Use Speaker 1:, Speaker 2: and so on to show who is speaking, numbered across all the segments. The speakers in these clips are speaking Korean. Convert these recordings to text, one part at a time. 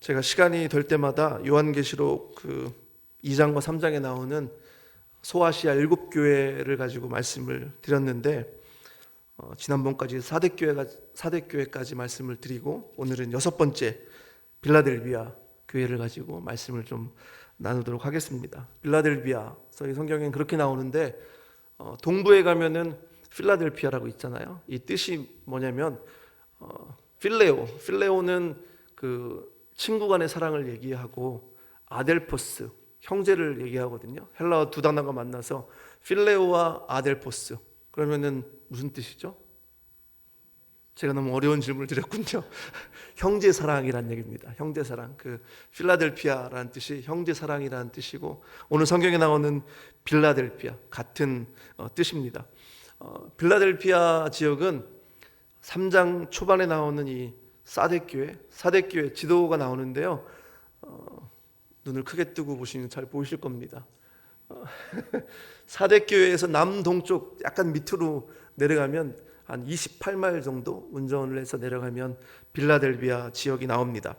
Speaker 1: 제가 시간이 될 때마다 요한계시록 2장과 3장에 나오는 소아시아 7교회를 가지고 말씀을 드렸는데 지난번까지 4대 교회까지 말씀을 드리고 오늘은 6번째 빌라델비아 교회를 가지고 말씀을 좀 나누도록 하겠습니다. 빌라델비아, 저희 성경엔 그렇게 나오는데 동부에 가면은 필라델피아라고 있잖아요. 이 뜻이 뭐냐면 필레오는 친구 간의 사랑을 얘기하고 아델포스, 형제를 얘기하거든요. 헬라어 두 단어가 만나서 필레오와 아델포스. 그러면은 무슨 뜻이죠? 제가 너무 어려운 질문을 드렸군요. 형제 사랑이란 얘기입니다. 형제 사랑. 필라델피아라는 뜻이 형제 사랑이라는 뜻이고 오늘 성경에 나오는 빌라델피아 같은 뜻입니다. 빌라델피아 지역은 3장 초반에 나오는 이 사대교회 지도가 나오는데요. 눈을 크게 뜨고 보시면 잘 보이실 겁니다. 사대교회에서 남동쪽 약간 밑으로 내려가면 한 28마일 정도 운전을 해서 내려가면 빌라델비아 지역이 나옵니다.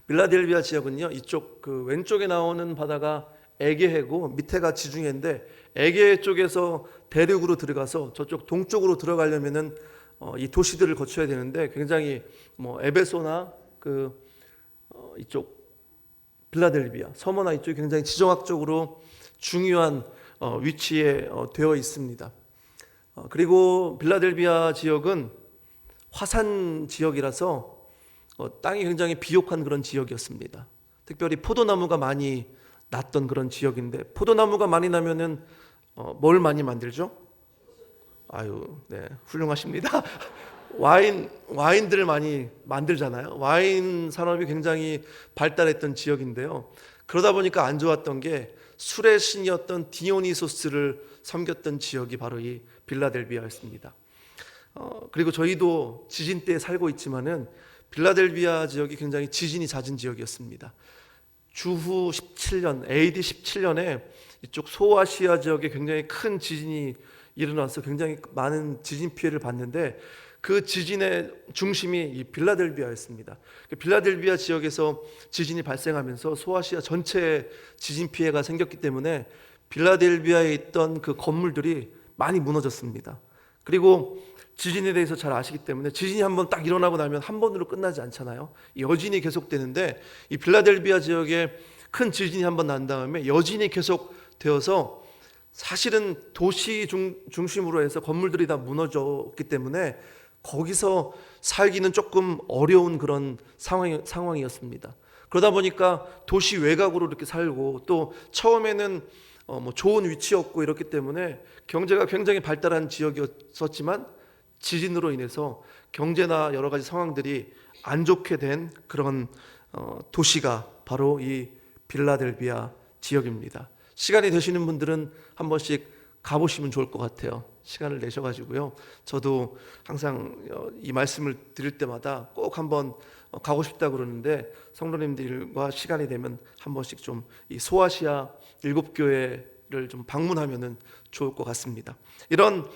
Speaker 1: 빌라델비아 지역은요, 이쪽 왼쪽에 나오는 바다가 에게해고 밑에가 지중해인데 에게해 쪽에서 대륙으로 들어가서 저쪽 동쪽으로 들어가려면은 이 도시들을 거쳐야 되는데 굉장히 에베소나 이쪽 빌라델비아 서머나 이쪽이 굉장히 지정학적으로 중요한 위치에 되어 있습니다. 그리고 빌라델비아 지역은 화산 지역이라서 땅이 굉장히 비옥한 그런 지역이었습니다. 특별히 포도나무가 많이 났던 그런 지역인데 포도나무가 많이 나면은 뭘 많이 만들죠? 네, 훌륭하십니다. 와인들을 많이 만들잖아요. 와인 산업이 굉장히 발달했던 지역인데요. 그러다 보니까 안 좋았던 게 술의 신이었던 디오니소스를 섬겼던 지역이 바로 이 빌라델비아였습니다. 그리고 저희도 지진 때 살고 있지만은 빌라델비아 지역이 굉장히 지진이 잦은 지역이었습니다. 주후 17년, AD 17년에 이쪽 소아시아 지역에 굉장히 큰 지진이 일어나서 굉장히 많은 지진 피해를 봤는데 그 지진의 중심이 이 빌라델비아였습니다. 빌라델비아 지역에서 지진이 발생하면서 소아시아 전체에 지진 피해가 생겼기 때문에 빌라델비아에 있던 그 건물들이 많이 무너졌습니다. 그리고 지진에 대해서 잘 아시기 때문에 지진이 한번 딱 일어나고 나면 한 번으로 끝나지 않잖아요. 여진이 계속되는데 이 빌라델비아 지역에 큰 지진이 한번 난 다음에 여진이 계속 되어서 사실은 도시 중심으로 해서 건물들이 다 무너졌기 때문에 거기서 살기는 조금 어려운 그런 상황이었습니다. 그러다 보니까 도시 외곽으로 이렇게 살고 또 처음에는 좋은 위치였고 이렇기 때문에 경제가 굉장히 발달한 지역이었지만 지진으로 인해서 경제나 여러 가지 상황들이 안 좋게 된 그런 도시가 바로 이 빌라델비아 지역입니다. 시간이 되시는 분들은 한 번씩 가보시면 좋을 것 같아요. 시간을 내셔가지고요. 저도 항상 이 말씀을 드릴 때마다 꼭 한번 가고 싶다 그러는데 성도님들과 시간이 되면 한 번씩 좀 이 소아시아 7교회를 좀 방문하면은 좋을 것 같습니다. 이런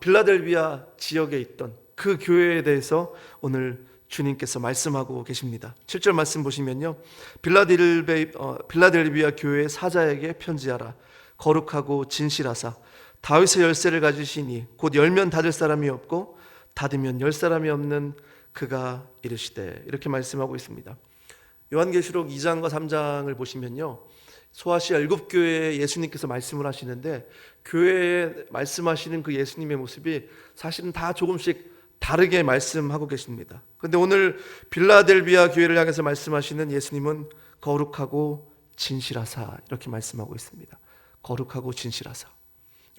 Speaker 1: 빌라델비아 지역에 있던 그 교회에 대해서 오늘 주님께서 말씀하고 계십니다. 7절 말씀 보시면요. 빌라델비아 교회의 사자에게 편지하라. 거룩하고 진실하사 다윗의 열쇠를 가지시니 곧 열면 닫을 사람이 없고 닫으면 열 사람이 없는 그가 이르시되 이렇게 말씀하고 있습니다. 요한계시록 2장과 3장을 보시면요. 소아시아 7교회에 예수님께서 말씀을 하시는데 교회에 말씀하시는 그 예수님의 모습이 사실은 다 조금씩 다르게 말씀하고 계십니다. 그런데 오늘 빌라델비아 교회를 향해서 말씀하시는 예수님은 거룩하고 진실하사 이렇게 말씀하고 있습니다. 거룩하고 진실하사.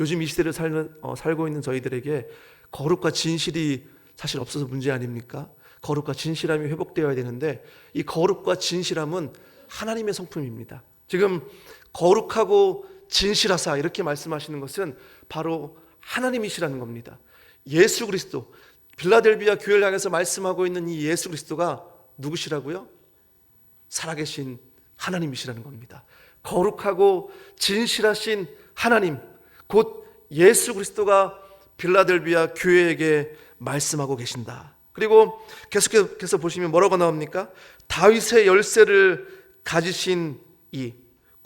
Speaker 1: 요즘 이 시대를 살고 있는 저희들에게 거룩과 진실이 사실 없어서 문제 아닙니까? 거룩과 진실함이 회복되어야 되는데 이 거룩과 진실함은 하나님의 성품입니다. 지금 거룩하고 진실하사 이렇게 말씀하시는 것은 바로 하나님이시라는 겁니다. 예수 그리스도, 빌라델비아 교회를 향해서 말씀하고 있는 이 예수 그리스도가 누구시라고요? 살아계신 하나님이시라는 겁니다. 거룩하고 진실하신 하나님, 곧 예수 그리스도가 빌라델비아 교회에게 말씀하고 계신다. 그리고 계속해서 보시면 뭐라고 나옵니까? 다윗의 열쇠를 가지신 이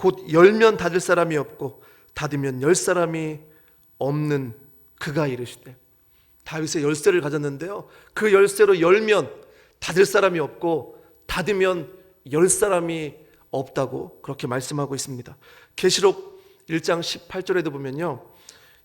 Speaker 1: 곧 열면 닫을 사람이 없고 닫으면 열 사람이 없는 그가 이르시되, 다윗의 열쇠를 가졌는데요, 그 열쇠로 열면 닫을 사람이 없고 닫으면 열 사람이 없다고 그렇게 말씀하고 있습니다. 계시록 1장 18절에도 보면요,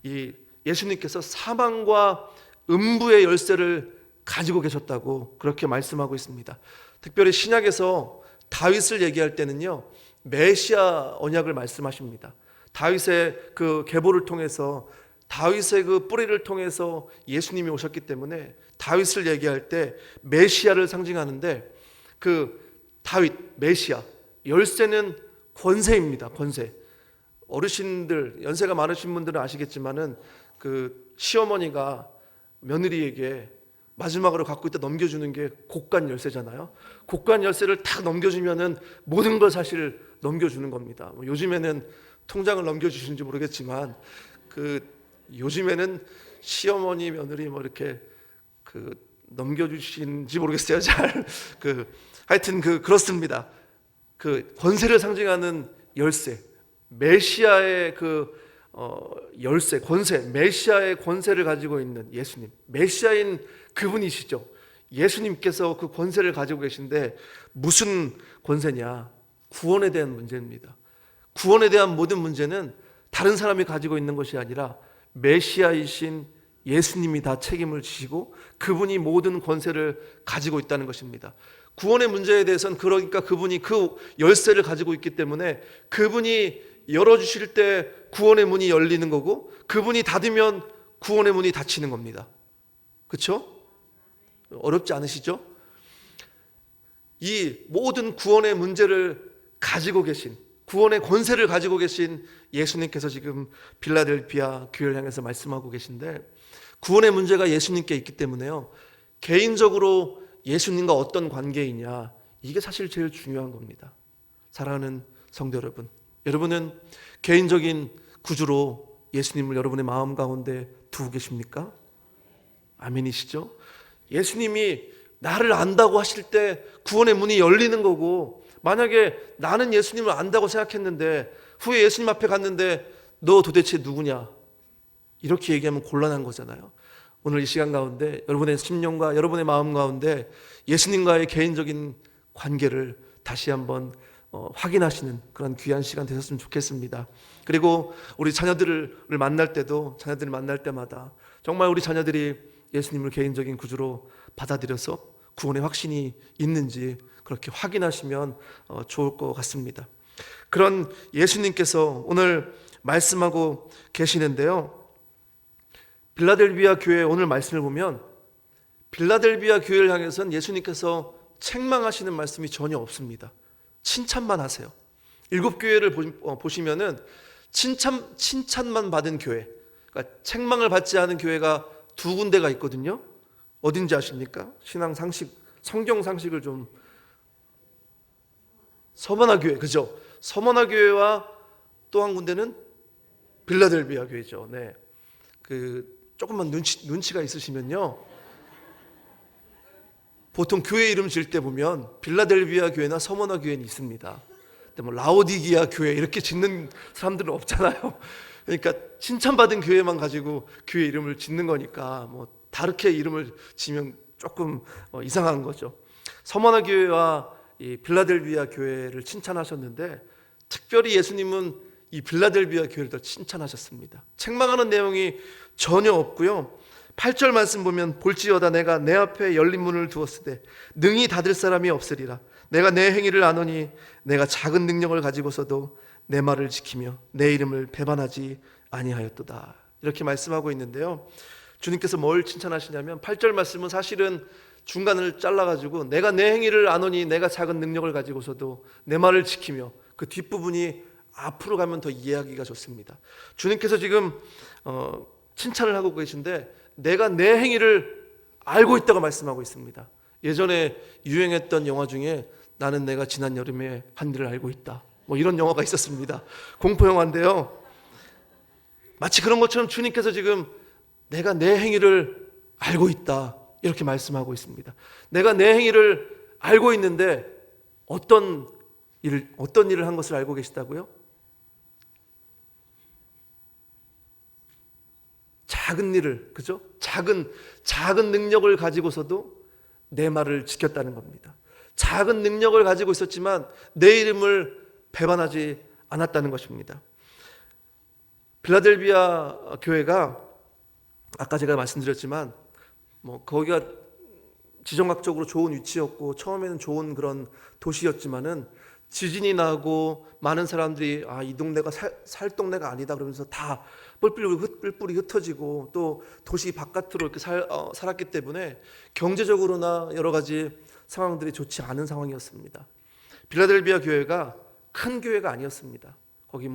Speaker 1: 이 예수님께서 사망과 음부의 열쇠를 가지고 계셨다고 그렇게 말씀하고 있습니다. 특별히 신약에서 다윗을 얘기할 때는요, 메시아 언약을 말씀하십니다. 다윗의 그 계보를 통해서, 다윗의 그 뿌리를 통해서 예수님이 오셨기 때문에 다윗을 얘기할 때 메시아를 상징하는데, 그 다윗 메시아 열쇠는 권세입니다. 권세. 어르신들, 연세가 많으신 분들은 아시겠지만은 그 시어머니가 며느리에게 마지막으로 갖고 있다 넘겨주는 게 곡간 열쇠잖아요. 곡간 열쇠를 탁 넘겨주면은 모든 걸 사실 넘겨주는 겁니다. 요즘에는 통장을 넘겨주시는지 모르겠지만, 그 요즘에는 시어머니 며느리 뭐 이렇게 그 넘겨주시는지 모르겠어요. 잘 하여튼 그렇습니다. 그 권세를 상징하는 열쇠, 메시아의 열쇠, 권세, 메시아의 권세를 가지고 있는 예수님, 메시아인 그분이시죠. 예수님께서 그 권세를 가지고 계신데 무슨 권세냐? 구원에 대한 문제입니다. 구원에 대한 모든 문제는 다른 사람이 가지고 있는 것이 아니라 메시아이신 예수님이 다 책임을 지시고 그분이 모든 권세를 가지고 있다는 것입니다. 구원의 문제에 대해서는 그러니까 그분이 그 열쇠를 가지고 있기 때문에 그분이 열어주실 때 구원의 문이 열리는 거고, 그분이 닫으면 구원의 문이 닫히는 겁니다. 그렇죠? 어렵지 않으시죠? 이 모든 구원의 문제를 가지고 계신, 구원의 권세를 가지고 계신 예수님께서 지금 빌라델비아 교회를 향해서 말씀하고 계신데, 구원의 문제가 예수님께 있기 때문에요, 개인적으로 예수님과 어떤 관계이냐, 이게 사실 제일 중요한 겁니다. 사랑하는 성도 여러분, 여러분은 개인적인 구주로 예수님을 여러분의 마음 가운데 두고 계십니까? 아멘이시죠? 예수님이 나를 안다고 하실 때 구원의 문이 열리는 거고, 만약에 나는 예수님을 안다고 생각했는데 후에 예수님 앞에 갔는데 너 도대체 누구냐? 이렇게 얘기하면 곤란한 거잖아요. 오늘 이 시간 가운데 여러분의 심령과 여러분의 마음 가운데 예수님과의 개인적인 관계를 다시 한번 확인하시는 그런 귀한 시간 되셨으면 좋겠습니다. 그리고 우리 자녀들을 만날 때도, 자녀들을 만날 때마다 정말 우리 자녀들이 예수님을 개인적인 구주로 받아들여서 구원의 확신이 있는지 그렇게 확인하시면 좋을 것 같습니다. 그런 예수님께서 오늘 말씀하고 계시는데요, 빌라델비아 교회 오늘 말씀을 보면 빌라델비아 교회를 향해서는 예수님께서 책망하시는 말씀이 전혀 없습니다. 칭찬만 하세요. 7교회를 보시면은 칭찬만 받은 교회, 그러니까 책망을 받지 않은 교회가 2군데가 있거든요. 어딘지 아십니까? 신앙 상식, 성경 상식을 좀, 서머나 교회, 그죠? 서머나 교회와 또 한 군데는 빌라델비아 교회죠. 네, 조금만 눈치가 있으시면요, 보통 교회 이름 지을 때 보면 빌라델비아 교회나 서머나 교회는 있습니다. 근데 뭐 라오디기아 교회 이렇게 짓는 사람들은 없잖아요. 그러니까 칭찬받은 교회만 가지고 교회 이름을 짓는 거니까 뭐 다르게 이름을 지면 조금 이상한 거죠. 서머나 교회와 이 빌라델비아 교회를 칭찬하셨는데, 특별히 예수님은 이 빌라델비아 교회를 더 칭찬하셨습니다. 책망하는 내용이 전혀 없고요. 8절 말씀 보면, 볼지어다 내가 내 앞에 열린 문을 두었으되 능히 닫을 사람이 없으리라. 내가 내 행위를 아노니 내가 작은 능력을 가지고서도 내 말을 지키며 내 이름을 배반하지 아니하였도다. 이렇게 말씀하고 있는데요, 주님께서 뭘 칭찬하시냐면 8절 말씀은 사실은 중간을 잘라가지고 내가 내 행위를 아노니 내가 작은 능력을 가지고서도 내 말을 지키며, 그 뒷부분이 앞으로 가면 더 이해하기가 좋습니다. 주님께서 지금 칭찬을 하고 계신데 내가 내 행위를 알고 있다고 말씀하고 있습니다. 예전에 유행했던 영화 중에 나는 내가 지난 여름에 한 일을 알고 있다, 뭐 이런 영화가 있었습니다. 공포 영화인데요, 마치 그런 것처럼 주님께서 지금 내가 내 행위를 알고 있다 이렇게 말씀하고 있습니다. 내가 내 행위를 알고 있는데 어떤 일을 한 것을 알고 계시다고요? 작은 일을, 그죠? 작은 능력을 가지고서도 내 말을 지켰다는 겁니다. 작은 능력을 가지고 있었지만 내 이름을 배반하지 않았다는 것입니다. 빌라델비아 교회가 아까 제가 말씀드렸지만 거기가 지정학적으로 좋은 위치였고 처음에는 좋은 그런 도시였지만은 지진이 나고 많은 사람들이 이 동네가 살 동네가 아니다 그러면서 다 뿔뿔이 흩어지고 또 도시 바깥으로 이렇게 살았기 때문에 경제적으로나 여러 가지 상황들이 좋지 않은 상황이었습니다. 빌라델비아 교회가 큰 교회가 아니었습니다. 거기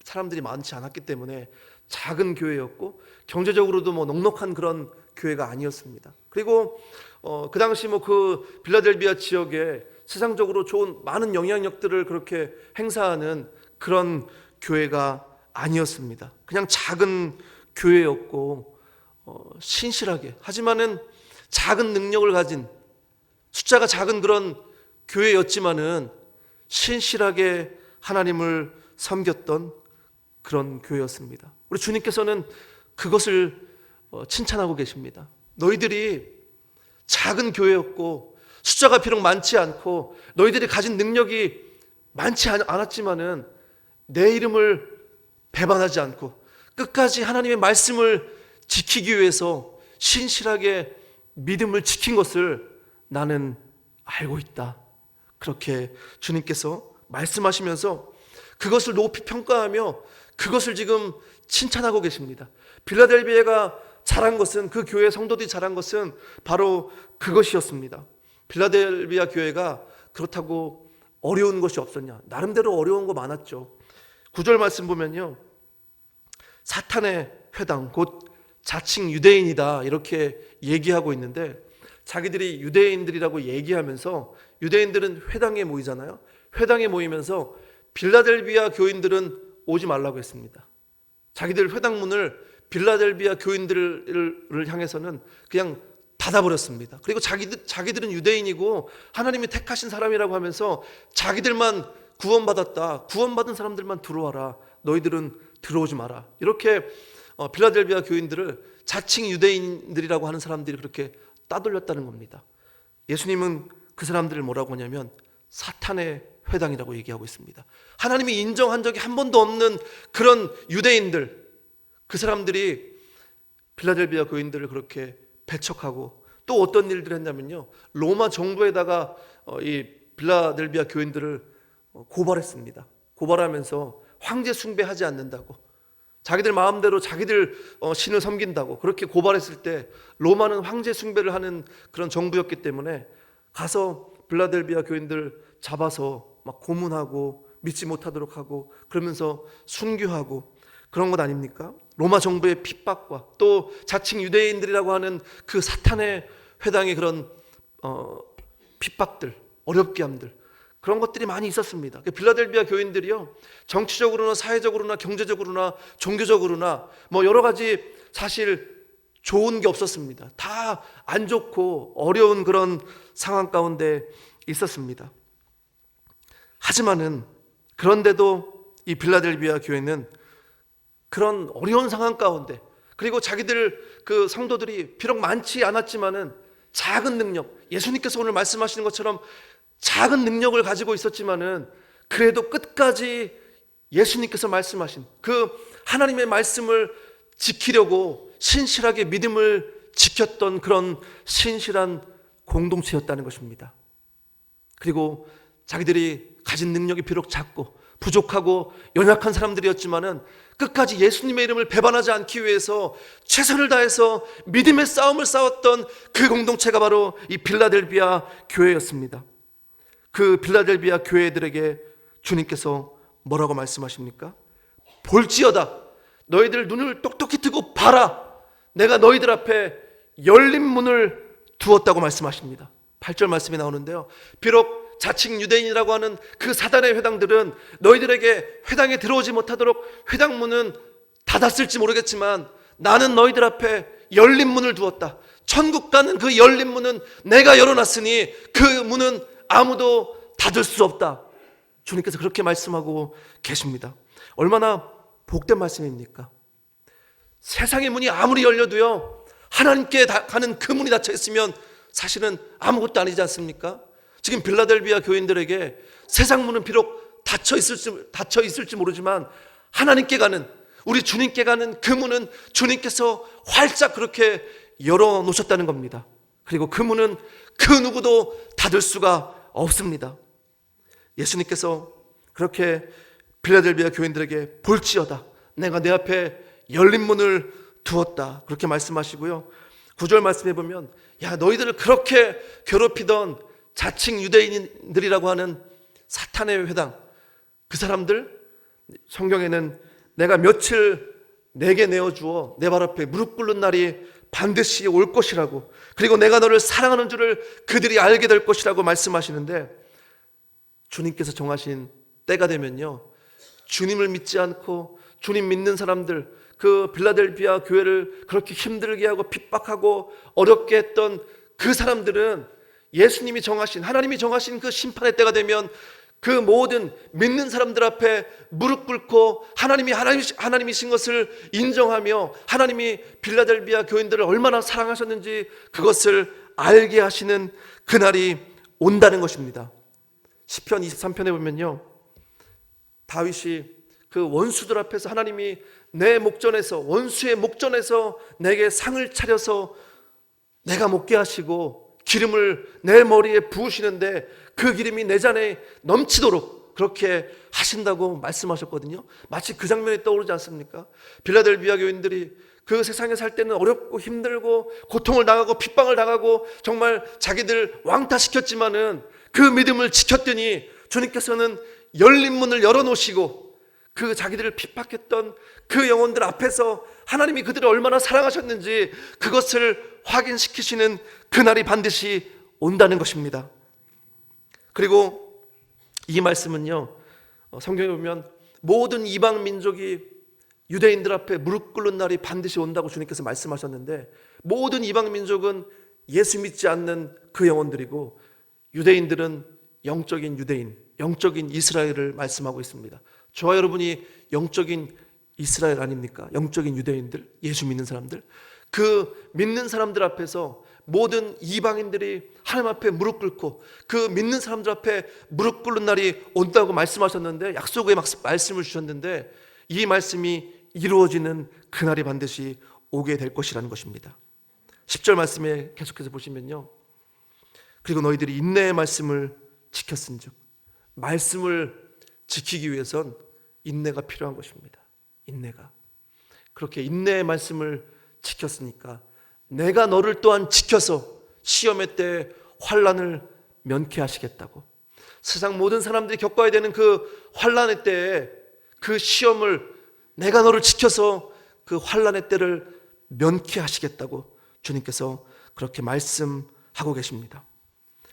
Speaker 1: 사람들이 많지 않았기 때문에 작은 교회였고 경제적으로도 넉넉한 그런 교회가 아니었습니다. 그리고 그 당시 그 빌라델비아 지역에 세상적으로 좋은 많은 영향력들을 그렇게 행사하는 그런 교회가 아니었습니다. 그냥 작은 교회였고 신실하게, 하지만은 작은 능력을 가진, 숫자가 작은 그런 교회였지만은 신실하게 하나님을 섬겼던 그런 교회였습니다. 우리 주님께서는 그것을 칭찬하고 계십니다. 너희들이 작은 교회였고 숫자가 비록 많지 않고 너희들이 가진 능력이 많지 않았지만은 내 이름을 배반하지 않고 끝까지 하나님의 말씀을 지키기 위해서 신실하게 믿음을 지킨 것을 나는 알고 있다. 그렇게 주님께서 말씀하시면서 그것을 높이 평가하며 그것을 지금 칭찬하고 계십니다. 빌라델비아가 잘한 것은, 그 교회 성도들이 잘한 것은 바로 그것이었습니다. 빌라델비아 교회가 그렇다고 어려운 것이 없었냐? 나름대로 어려운 거 많았죠. 9절 말씀 보면요, 사탄의 회당 곧 자칭 유대인이다 이렇게 얘기하고 있는데, 자기들이 유대인들이라고 얘기하면서 유대인들은 회당에 모이잖아요. 회당에 모이면서 빌라델비아 교인들은 오지 말라고 했습니다. 자기들 회당문을 빌라델비아 교인들을 향해서는 그냥 닫아버렸습니다. 그리고 자기들은 유대인이고 하나님이 택하신 사람이라고 하면서 자기들만 구원받았다, 구원받은 사람들만 들어와라, 너희들은 들어오지 마라, 이렇게 빌라델비아 교인들을 자칭 유대인들이라고 하는 사람들이 그렇게 따돌렸다는 겁니다. 예수님은 그 사람들을 뭐라고 하냐면 사탄의 회당이라고 얘기하고 있습니다. 하나님이 인정한 적이 한 번도 없는 그런 유대인들, 그 사람들이 빌라델비아 교인들을 그렇게 배척하고 또 어떤 일들을 했냐면요, 로마 정부에다가 이 빌라델비아 교인들을 고발했습니다. 고발하면서 황제 숭배하지 않는다고, 자기들 마음대로 자기들 신을 섬긴다고 그렇게 고발했을 때, 로마는 황제 숭배를 하는 그런 정부였기 때문에 가서 빌라델비아 교인들 잡아서 막 고문하고 믿지 못하도록 하고 그러면서 순교하고 그런 것 아닙니까? 로마 정부의 핍박과 또 자칭 유대인들이라고 하는 그 사탄의 회당의 그런 핍박들, 어렵게 함들, 그런 것들이 많이 있었습니다. 빌라델비아 교인들이요, 정치적으로나 사회적으로나 경제적으로나 종교적으로나 여러 가지 사실 좋은 게 없었습니다. 다 안 좋고 어려운 그런 상황 가운데 있었습니다. 하지만은 그런데도 이 빌라델비아 교회는 그런 어려운 상황 가운데, 그리고 자기들 그 성도들이 비록 많지 않았지만은 작은 능력, 예수님께서 오늘 말씀하시는 것처럼 작은 능력을 가지고 있었지만은 그래도 끝까지 예수님께서 말씀하신 그 하나님의 말씀을 지키려고 신실하게 믿음을 지켰던 그런 신실한 공동체였다는 것입니다. 그리고 자기들이 가진 능력이 비록 작고 부족하고 연약한 사람들이었지만은 끝까지 예수님의 이름을 배반하지 않기 위해서 최선을 다해서 믿음의 싸움을 싸웠던 그 공동체가 바로 이 빌라델비아 교회였습니다. 그 빌라델비아 교회들에게 주님께서 뭐라고 말씀하십니까? 볼지어다, 너희들 눈을 똑똑히 뜨고 봐라, 내가 너희들 앞에 열린 문을 두었다고 말씀하십니다. 8절 말씀이 나오는데요, 비록 자칭 유대인이라고 하는 그 사단의 회당들은 너희들에게 회당에 들어오지 못하도록 회당문은 닫았을지 모르겠지만 나는 너희들 앞에 열린 문을 두었다. 천국 가는 그 열린 문은 내가 열어놨으니 그 문은 아무도 닫을 수 없다. 주님께서 그렇게 말씀하고 계십니다. 얼마나 복된 말씀입니까? 세상의 문이 아무리 열려도요, 하나님께 가는 그 문이 닫혀 있으면 사실은 아무것도 아니지 않습니까? 지금 빌라델비아 교인들에게 세상 문은 비록 닫혀 있을지 모르지만 하나님께 가는, 우리 주님께 가는 그 문은 주님께서 활짝 그렇게 열어놓으셨다는 겁니다. 그리고 그 문은 그 누구도 닫을 수가 없습니다. 예수님께서 그렇게 빌라델비아 교인들에게 볼지어다, 내가 내 앞에 열린 문을 두었다, 그렇게 말씀하시고요. 9절 말씀해 보면, 야, 너희들을 그렇게 괴롭히던 자칭 유대인들이라고 하는 사탄의 회당, 그 사람들, 성경에는 내가 며칠 내게 내어주어 내 발 앞에 무릎 꿇는 날이 반드시 올 것이라고, 그리고 내가 너를 사랑하는 줄을 그들이 알게 될 것이라고 말씀하시는데, 주님께서 정하신 때가 되면요, 주님을 믿지 않고 주님 믿는 사람들, 그 빌라델비아 교회를 그렇게 힘들게 하고 핍박하고 어렵게 했던 그 사람들은 예수님이 정하신, 하나님이 정하신 그 심판의 때가 되면 그 모든 믿는 사람들 앞에 무릎 꿇고 하나님이신 것을 인정하며 하나님이 빌라델비아 교인들을 얼마나 사랑하셨는지 그것을 알게 하시는 그날이 온다는 것입니다. 시편 23편에 보면요, 다윗이 그 원수들 앞에서 하나님이 내 목전에서, 원수의 목전에서 내게 상을 차려서 내가 먹게 하시고 기름을 내 머리에 부으시는데 그 기름이 내 잔에 넘치도록 그렇게 하신다고 말씀하셨거든요. 마치 그 장면이 떠오르지 않습니까? 빌라델비아 교인들이 그 세상에 살 때는 어렵고 힘들고 고통을 당하고 핍박을 당하고 정말 자기들 왕따시켰지만은 그 믿음을 지켰더니 주님께서는 열린 문을 열어놓으시고 그 자기들을 핍박했던 그 영혼들 앞에서 하나님이 그들을 얼마나 사랑하셨는지 그것을 확인시키시는 그날이 반드시 온다는 것입니다. 그리고 이 말씀은요, 성경에 보면 모든 이방 민족이 유대인들 앞에 무릎 꿇는 날이 반드시 온다고 주님께서 말씀하셨는데, 모든 이방 민족은 예수 믿지 않는 그 영혼들이고 유대인들은 영적인 유대인, 영적인 이스라엘을 말씀하고 있습니다. 저와 여러분이 영적인 이스라엘 아닙니까? 영적인 유대인들, 예수 믿는 사람들. 그 믿는 사람들 앞에서 모든 이방인들이 하나님 앞에 무릎 꿇고 그 믿는 사람들 앞에 무릎 꿇는 날이 온다고 말씀하셨는데, 약속의 말씀을 주셨는데 이 말씀이 이루어지는 그날이 반드시 오게 될 것이라는 것입니다. 10절 말씀에 계속해서 보시면요, 그리고 너희들이 인내의 말씀을 지켰은즉, 말씀을 지키기 위해선 인내가 필요한 것입니다. 인내가. 그렇게 인내의 말씀을 지켰으니까 내가 너를 또한 지켜서 시험의 때에 환난을 면케하시겠다고. 세상 모든 사람들이 겪어야 되는 그 환난의 때에 그 시험을 내가 너를 지켜서 그 환난의 때를 면케하시겠다고 주님께서 그렇게 말씀하고 계십니다.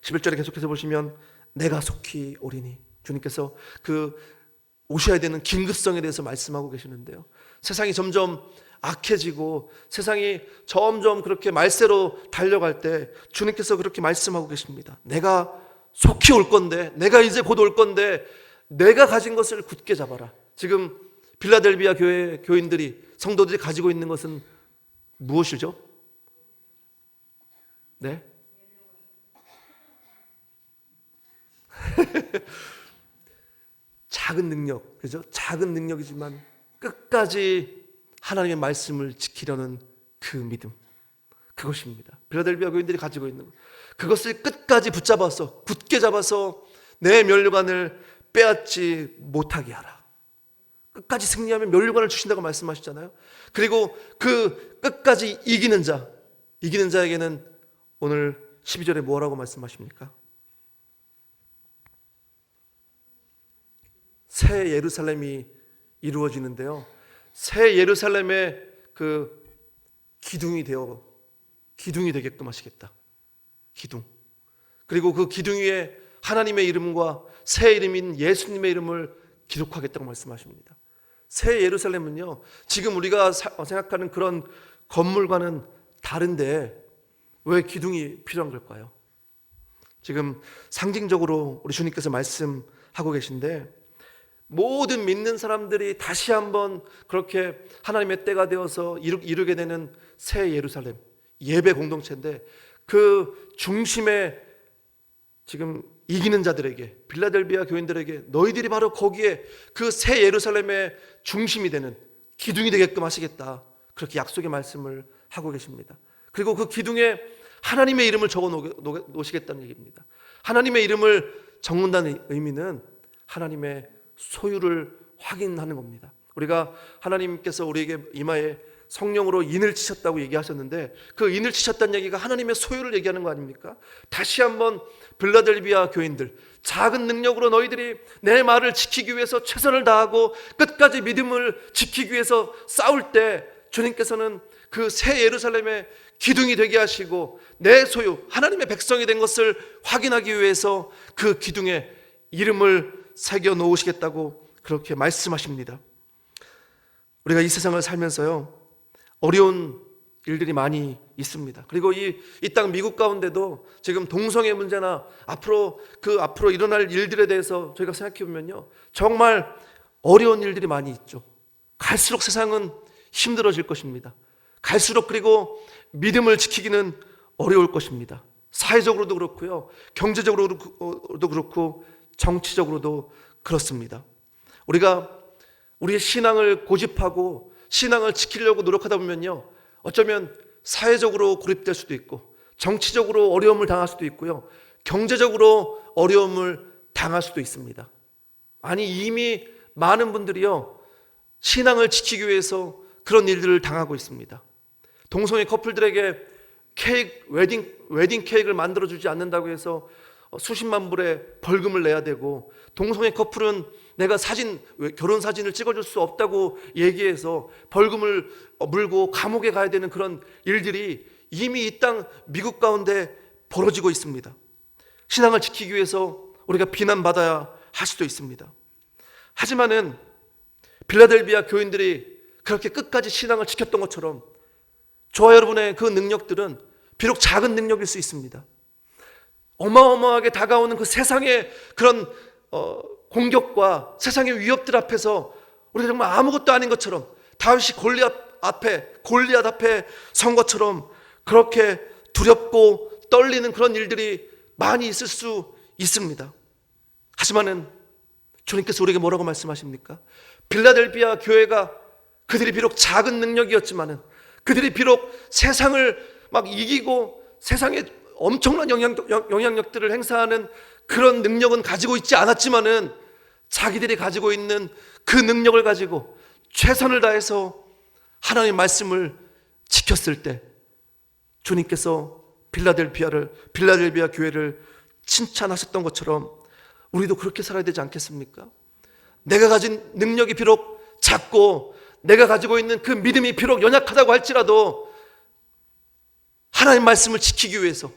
Speaker 1: 11절에 계속해서 보시면 내가 속히 오리니, 주님께서 그 오셔야 되는 긴급성에 대해서 말씀하고 계시는데요, 세상이 점점 악해지고 세상이 점점 그렇게 말세로 달려갈 때 주님께서 그렇게 말씀하고 계십니다. 내가 속히 올 건데, 내가 이제 곧 올 건데 내가 가진 것을 굳게 잡아라. 지금 빌라델비아 교회 교인들이, 성도들이 가지고 있는 것은 무엇이죠? 네? 작은 능력, 그죠? 작은 능력이지만 끝까지 하나님의 말씀을 지키려는 그 믿음, 그것입니다. 빌라델비아 교인들이 가지고 있는 것, 그것을 끝까지 붙잡아서, 굳게 잡아서 내 면류관을 빼앗지 못하게 하라. 끝까지 승리하면 면류관을 주신다고 말씀하시잖아요. 그리고 그 끝까지 이기는 자에게는 오늘 12절에 뭐라고 말씀하십니까? 새 예루살렘이 이루어지는데요, 새 예루살렘의 그 기둥이 되게끔 하시겠다. 기둥. 그리고 그 기둥 위에 하나님의 이름과 새 이름인 예수님의 이름을 기록하겠다고 말씀하십니다. 새 예루살렘은요, 지금 우리가 생각하는 그런 건물과는 다른데 왜 기둥이 필요한 걸까요? 지금 상징적으로 우리 주님께서 말씀하고 계신데, 모든 믿는 사람들이 다시 한번 그렇게 하나님의 때가 되어서 이루게 되는 새 예루살렘, 예배 공동체인데, 그 중심에 지금 이기는 자들에게, 빌라델비아 교인들에게 너희들이 바로 거기에 그 새 예루살렘의 중심이 되는 기둥이 되게끔 하시겠다, 그렇게 약속의 말씀을 하고 계십니다. 그리고 그 기둥에 하나님의 이름을 적어 놓으시겠다는 얘기입니다. 하나님의 이름을 적는다는 의미는 하나님의 소유를 확인하는 겁니다. 우리가 하나님께서 우리에게 이마에 성령으로 인을 치셨다고 얘기하셨는데, 그 인을 치셨다는 얘기가 하나님의 소유를 얘기하는 거 아닙니까? 다시 한번 빌라델비아 교인들, 작은 능력으로 너희들이 내 말을 지키기 위해서 최선을 다하고 끝까지 믿음을 지키기 위해서 싸울 때, 주님께서는 그 새 예루살렘의 기둥이 되게 하시고 내 소유, 하나님의 백성이 된 것을 확인하기 위해서 그 기둥에 이름을 새겨 놓으시겠다고 그렇게 말씀하십니다. 우리가 이 세상을 살면서요, 어려운 일들이 많이 있습니다. 그리고 이 땅 미국 가운데도 지금 동성애 문제나 앞으로 일어날 일들에 대해서 저희가 생각해 보면요, 정말 어려운 일들이 많이 있죠. 갈수록 세상은 힘들어질 것입니다. 갈수록 그리고 믿음을 지키기는 어려울 것입니다. 사회적으로도 그렇고요, 경제적으로도 그렇고 정치적으로도 그렇습니다. 우리가 우리의 신앙을 고집하고 신앙을 지키려고 노력하다 보면요, 어쩌면 사회적으로 고립될 수도 있고 정치적으로 어려움을 당할 수도 있고요, 경제적으로 어려움을 당할 수도 있습니다. 아니, 이미 많은 분들이요, 신앙을 지키기 위해서 그런 일들을 당하고 있습니다. 동성애 커플들에게 웨딩 케이크를 만들어주지 않는다고 해서 수십만 불의 벌금을 내야 되고, 동성애 커플은 내가 결혼 사진을 찍어줄 수 없다고 얘기해서 벌금을 물고 감옥에 가야 되는 그런 일들이 이미 이 땅 미국 가운데 벌어지고 있습니다. 신앙을 지키기 위해서 우리가 비난받아야 할 수도 있습니다. 하지만은 빌라델비아 교인들이 그렇게 끝까지 신앙을 지켰던 것처럼 저와 여러분의 그 능력들은 비록 작은 능력일 수 있습니다. 어마어마하게 다가오는 그 세상의 그런 공격과 세상의 위협들 앞에서 우리가 정말 아무것도 아닌 것처럼, 다윗이 골리앗 앞에 선 것처럼 그렇게 두렵고 떨리는 그런 일들이 많이 있을 수 있습니다. 하지만은 주님께서 우리에게 뭐라고 말씀하십니까? 빌라델비아 교회가 그들이 비록 작은 능력이었지만은, 그들이 비록 세상을 막 이기고 세상에 엄청난 영향력들을 행사하는 그런 능력은 가지고 있지 않았지만은, 자기들이 가지고 있는 그 능력을 가지고 최선을 다해서 하나님의 말씀을 지켰을 때 주님께서 빌라델비아 교회를 칭찬하셨던 것처럼 우리도 그렇게 살아야 되지 않겠습니까? 내가 가진 능력이 비록 작고 내가 가지고 있는 그 믿음이 비록 연약하다고 할지라도 하나님 말씀을 지키기 위해서,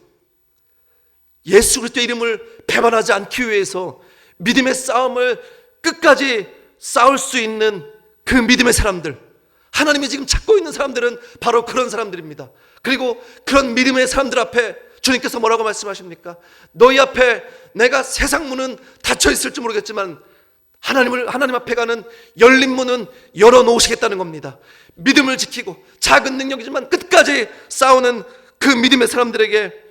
Speaker 1: 예수 그리스도의 이름을 배반하지 않기 위해서 믿음의 싸움을 끝까지 싸울 수 있는 그 믿음의 사람들, 하나님이 지금 찾고 있는 사람들은 바로 그런 사람들입니다. 그리고 그런 믿음의 사람들 앞에 주님께서 뭐라고 말씀하십니까? 너희 앞에 내가 세상 문은 닫혀 있을지 모르겠지만 하나님 앞에 가는 열린 문은 열어놓으시겠다는 겁니다. 믿음을 지키고 작은 능력이지만 끝까지 싸우는 그 믿음의 사람들에게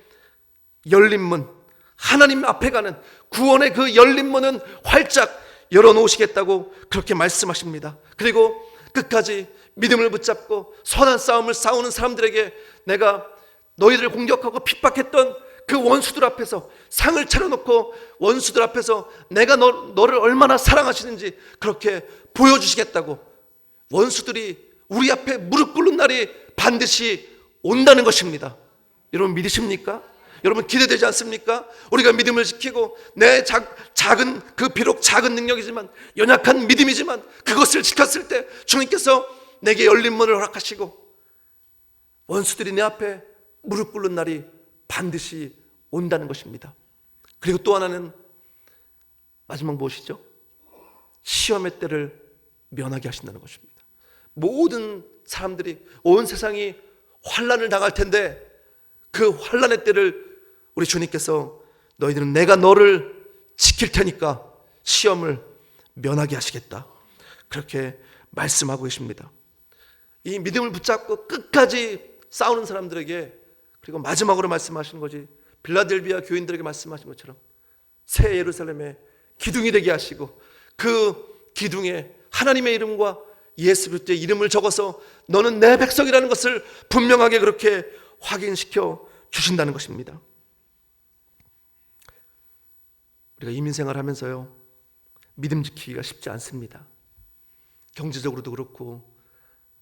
Speaker 1: 열린 문, 하나님 앞에 가는 구원의 그 열린 문은 활짝 열어놓으시겠다고 그렇게 말씀하십니다. 그리고 끝까지 믿음을 붙잡고 선한 싸움을 싸우는 사람들에게 내가 너희들을 공격하고 핍박했던 그 원수들 앞에서 상을 차려놓고 원수들 앞에서 내가 너를 얼마나 사랑하시는지 그렇게 보여주시겠다고, 원수들이 우리 앞에 무릎 꿇는 날이 반드시 온다는 것입니다. 여러분 믿으십니까? 여러분 기대되지 않습니까? 우리가 믿음을 지키고 내 작은, 그 비록 작은 능력이지만 연약한 믿음이지만 그것을 지켰을 때 주님께서 내게 열린 문을 허락하시고 원수들이 내 앞에 무릎 꿇는 날이 반드시 온다는 것입니다. 그리고 또 하나는 마지막 무엇이죠? 시험의 때를 면하게 하신다는 것입니다. 모든 사람들이, 온 세상이 환난을 당할 텐데 그 환난의 때를 우리 주님께서 너희들은 내가 너를 지킬 테니까 시험을 면하게 하시겠다. 그렇게 말씀하고 계십니다. 이 믿음을 붙잡고 끝까지 싸우는 사람들에게, 그리고 마지막으로 말씀하시는 거지, 빌라델비아 교인들에게 말씀하신 것처럼 새 예루살렘의 기둥이 되게 하시고 그 기둥에 하나님의 이름과 예수 그리스도의 이름을 적어서 너는 내 백성이라는 것을 분명하게 그렇게 확인시켜 주신다는 것입니다. 우리가 이민생활 하면서요, 믿음 지키기가 쉽지 않습니다. 경제적으로도 그렇고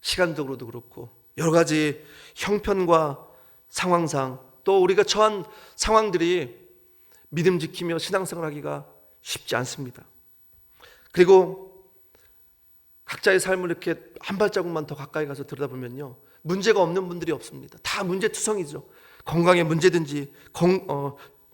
Speaker 1: 시간적으로도 그렇고 여러 가지 형편과 상황상, 또 우리가 처한 상황들이 믿음 지키며 신앙생활 하기가 쉽지 않습니다. 그리고 각자의 삶을 이렇게 한 발자국만 더 가까이 가서 들여다보면요, 문제가 없는 분들이 없습니다. 다 문제투성이죠. 건강의 문제든지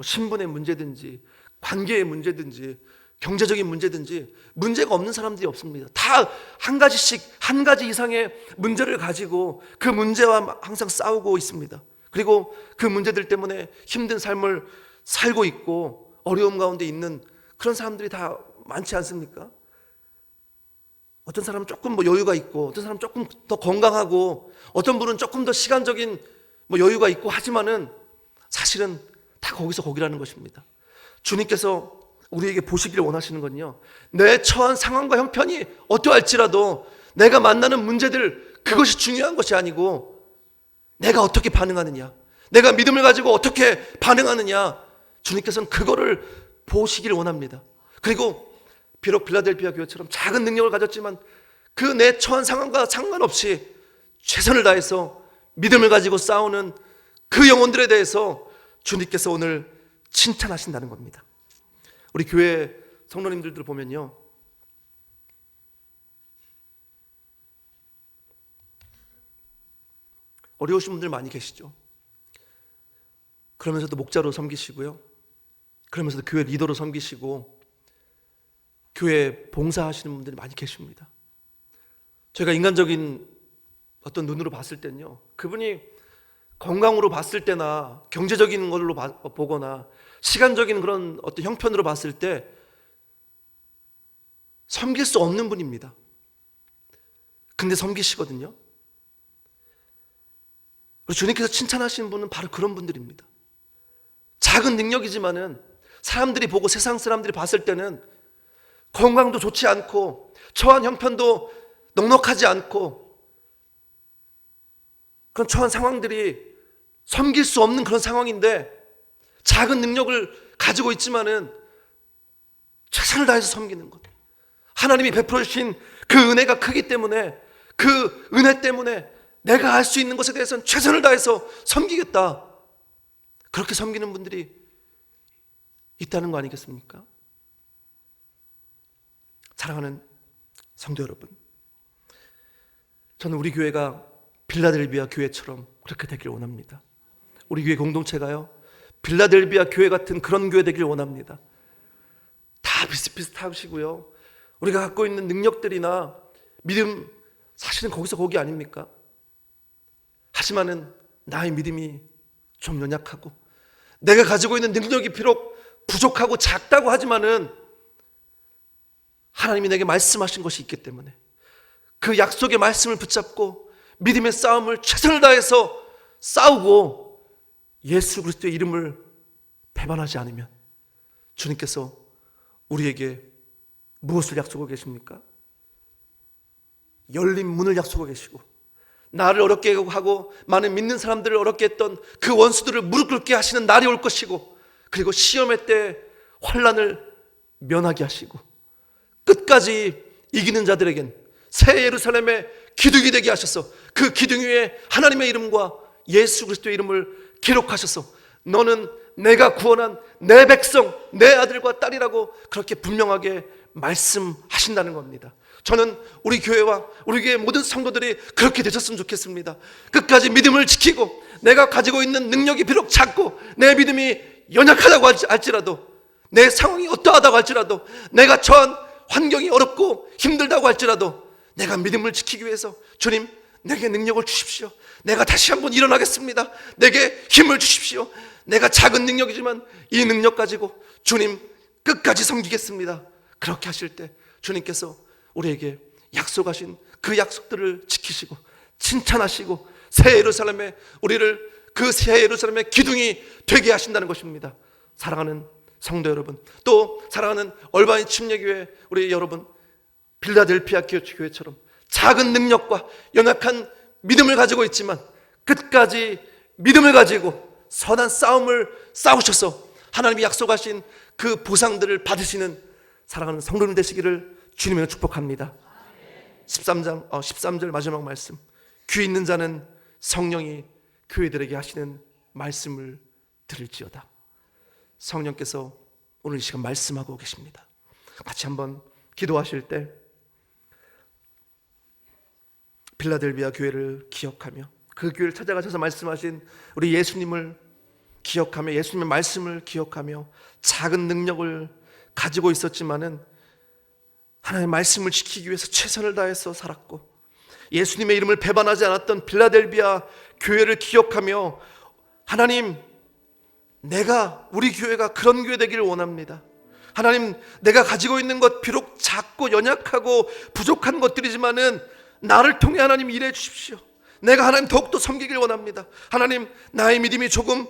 Speaker 1: 신분의 문제든지 관계의 문제든지 경제적인 문제든지 문제가 없는 사람들이 없습니다. 다 한 가지씩, 한 가지 이상의 문제를 가지고 그 문제와 항상 싸우고 있습니다. 그리고 그 문제들 때문에 힘든 삶을 살고 있고 어려움 가운데 있는 그런 사람들이 다 많지 않습니까? 어떤 사람은 조금 여유가 있고, 어떤 사람은 조금 더 건강하고, 어떤 분은 조금 더 시간적인 여유가 있고 하지만은 사실은 다 거기서 거기라는 것입니다. 주님께서 우리에게 보시기를 원하시는 건요, 내 처한 상황과 형편이 어떠할지라도 내가 만나는 문제들, 그것이 중요한 것이 아니고 내가 어떻게 반응하느냐, 내가 믿음을 가지고 어떻게 반응하느냐, 주님께서는 그거를 보시기를 원합니다. 그리고 비록 빌라델비아 교회처럼 작은 능력을 가졌지만 그 내 처한 상황과 상관없이 최선을 다해서 믿음을 가지고 싸우는 그 영혼들에 대해서 주님께서 오늘 칭찬하신다는 겁니다. 우리 교회 성도님들을 보면요, 어려우신 분들 많이 계시죠. 그러면서도 목자로 섬기시고요, 그러면서도 교회 리더로 섬기시고 교회 봉사하시는 분들이 많이 계십니다. 저희가 인간적인 어떤 눈으로 봤을 때는요, 그분이 건강으로 봤을 때나 경제적인 걸로 보거나 시간적인 그런 어떤 형편으로 봤을 때 섬길 수 없는 분입니다. 근데 섬기시거든요. 주님께서 칭찬하시는 분은 바로 그런 분들입니다. 작은 능력이지만은 사람들이 보고, 세상 사람들이 봤을 때는 건강도 좋지 않고 처한 형편도 넉넉하지 않고 그런 처한 상황들이 섬길 수 없는 그런 상황인데 작은 능력을 가지고 있지만은 최선을 다해서 섬기는 것, 하나님이 베풀어 주신 그 은혜가 크기 때문에 그 은혜 때문에 내가 할 수 있는 것에 대해서는 최선을 다해서 섬기겠다, 그렇게 섬기는 분들이 있다는 거 아니겠습니까? 사랑하는 성도 여러분, 저는 우리 교회가 빌라델비아 교회처럼 그렇게 되길 원합니다. 우리 교회 공동체가요, 빌라델비아 교회 같은 그런 교회 되길 원합니다. 다 비슷비슷하시고요, 우리가 갖고 있는 능력들이나 믿음, 사실은 거기서 거기 아닙니까? 하지만은 나의 믿음이 좀 연약하고 내가 가지고 있는 능력이 비록 부족하고 작다고 하지만은 하나님이 내게 말씀하신 것이 있기 때문에 그 약속의 말씀을 붙잡고 믿음의 싸움을 최선을 다해서 싸우고 예수 그리스도의 이름을 배반하지 않으면 주님께서 우리에게 무엇을 약속하고 계십니까? 열린 문을 약속하고 계시고, 나를 어렵게 하고 많은 믿는 사람들을 어렵게 했던 그 원수들을 무릎 꿇게 하시는 날이 올 것이고, 그리고 시험의 때 환난을 면하게 하시고 끝까지 이기는 자들에겐 새 예루살렘의 기둥이 되게 하셔서 그 기둥 위에 하나님의 이름과 예수 그리스도의 이름을 기록하셔서 너는 내가 구원한 내 백성, 내 아들과 딸이라고 그렇게 분명하게 말씀하신다는 겁니다. 저는 우리 교회와 우리 교회 모든 성도들이 그렇게 되셨으면 좋겠습니다. 끝까지 믿음을 지키고 내가 가지고 있는 능력이 비록 작고 내 믿음이 연약하다고 할지라도, 내 상황이 어떠하다고 할지라도, 내가 처한 환경이 어렵고 힘들다고 할지라도 내가 믿음을 지키기 위해서 주님 내게 능력을 주십시오, 내가 다시 한번 일어나겠습니다, 내게 힘을 주십시오, 내가 작은 능력이지만 이 능력 가지고 주님 끝까지 섬기겠습니다. 그렇게 하실 때 주님께서 우리에게 약속하신 그 약속들을 지키시고 칭찬하시고 새 예루살렘에 우리를 그 새 예루살렘의 기둥이 되게 하신다는 것입니다. 사랑하는 성도 여러분, 또 사랑하는 얼바인 침례교회 우리 여러분, 빌라델피아 교회처럼 작은 능력과 연약한 믿음을 가지고 있지만 끝까지 믿음을 가지고 선한 싸움을 싸우셔서 하나님이 약속하신 그 보상들을 받으시는 사랑하는 성도님 되시기를 주님으로 축복합니다. 13절 마지막 말씀, 귀 있는 자는 성령이 교회들에게 하시는 말씀을 들을지어다. 성령께서 오늘 이 시간 말씀하고 계십니다. 같이 한번 기도하실 때 빌라델비아 교회를 기억하며 그 교회를 찾아가셔서 말씀하신 우리 예수님을 기억하며 예수님의 말씀을 기억하며 작은 능력을 가지고 있었지만은 하나님의 말씀을 지키기 위해서 최선을 다해서 살았고 예수님의 이름을 배반하지 않았던 빌라델비아 교회를 기억하며 하나님, 내가 우리 교회가 그런 교회 되기를 원합니다. 하나님, 내가 가지고 있는 것 비록 작고 연약하고 부족한 것들이지만은 나를 통해 하나님 일해 주십시오. 내가 하나님 더욱더 섬기길 원합니다. 하나님, 나의 믿음이 조금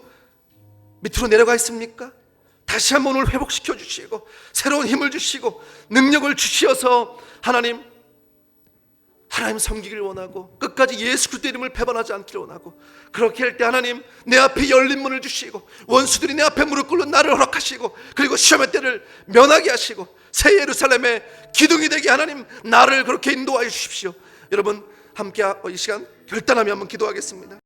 Speaker 1: 밑으로 내려가 있습니까? 다시 한번 오늘 회복시켜 주시고 새로운 힘을 주시고 능력을 주시어서 하나님 섬기길 원하고 끝까지 예수 그리스도 이름을 배반하지 않기를 원하고 그렇게 할 때 하나님 내 앞에 열린 문을 주시고 원수들이 내 앞에 무릎 꿇는 나를 허락하시고 그리고 시험의 때를 면하게 하시고 새 예루살렘의 기둥이 되게 하나님 나를 그렇게 인도하여 주십시오. 여러분 함께 이 시간 결단하며 한번 기도하겠습니다.